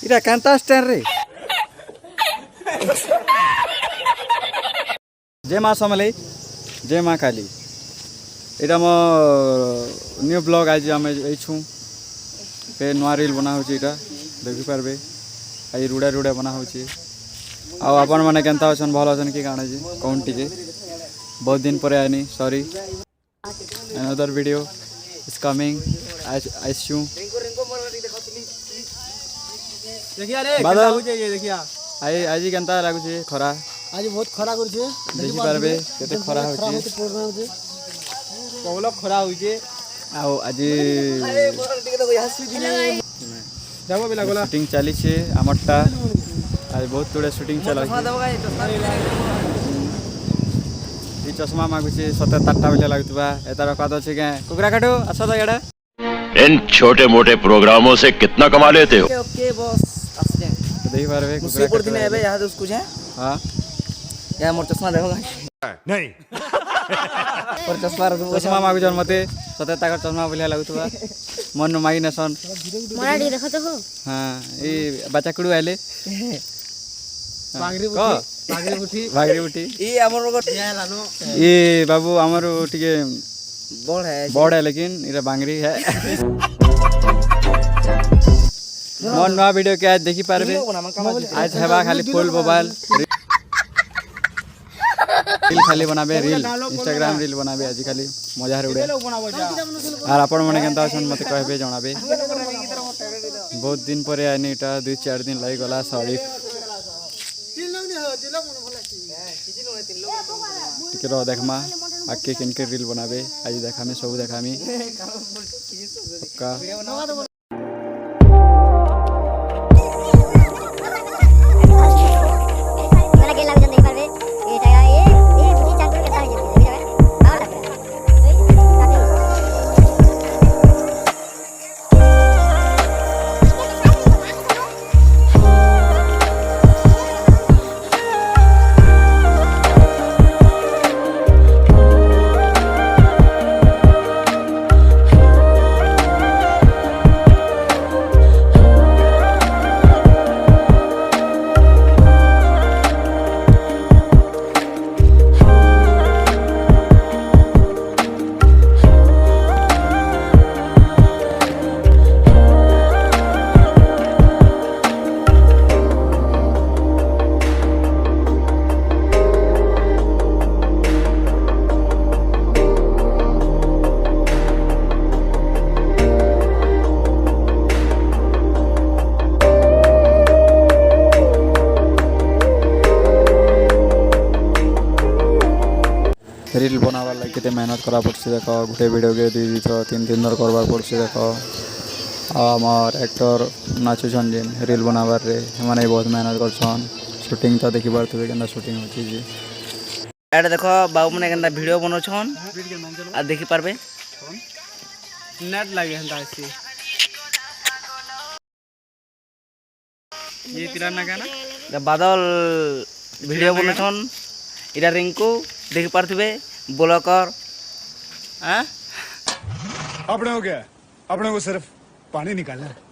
इरा Kanta stand रे जय माँ समले जय माँ काली इटा मो न्यू ब्लॉग आज आम छू पे नुआ रील बना हो देखी पारे आज रुड़ा रुड़ा बना हो आपण मैंने केन्ता अच्छन भल अच्छन कि काण कौन टी बहुत दिन पर आनी sorry another video is coming आइसू आज केन्ता लगुचे खरा आज बहुत खरा करछे देखि पारबे केते खरा होचे पवल खरा होचे आउ आज शूटिंग चली आमरटा आज बहुत गुड़े शूटिंग चला चश्मा मागुचे 7-8 बेले लगुवा एतार कद अच्छे क्या कुकरा काटो आस तो इड़ा इन छोटे मोटे प्रोग्रामों से कितना कमा लेते हो? ओके बॉस आस जाए देख पारबे कुकरा काटो दिन आबे यहां तो कुछ है हां या मोर चश्मा देखो नहीं पर चश्मा मागुचन मते 7 चश्मा बोलिया लगुवा मन मागी नसन मराठी देखो तो हो हां ए बच्चा कुडू आले भागरी उठी ई हमर लोग लानो ये बाबू हमर टिके बड़ है लेकिन इरा बांगरी है मन नवा वीडियो के आज देखि पारबे आज हेबा खाली फुल मोबाइल रील खाली बनाबे रील इंस्टाग्राम रील बनाबे आज खाली मजा रे उड़े और आपण माने केनता छन मते कहबे जणाबे बहुत दिन परे आनी टा 2-4 दिन लागि गला सॉरी टिके रो देखमा आके किनके रील बनाबे आज देखामी सब देखामी पक्का रील बनावार लगे केते मेहनत करा पड़ছে देख गोटे वीडियो के 2-3 थर करवार पड़ছে देख आमर एक्टर नाचुछन जेन रील बनावार रे माने बहुत मेहनत करछन शूटिंग तो देखि पारथबे केना शूटिंग होची जे एड देखो बाबू मने केना वीडियो बनोछन आ देखि पारबे नेट लागे हंदा आसी ये तिराना गाना बादल वीडियो बनोछन इरा रिंकू देखि पारथबे ब्लॉकर हैं अपने हो गया अपने को सिर्फ पानी निकालना है।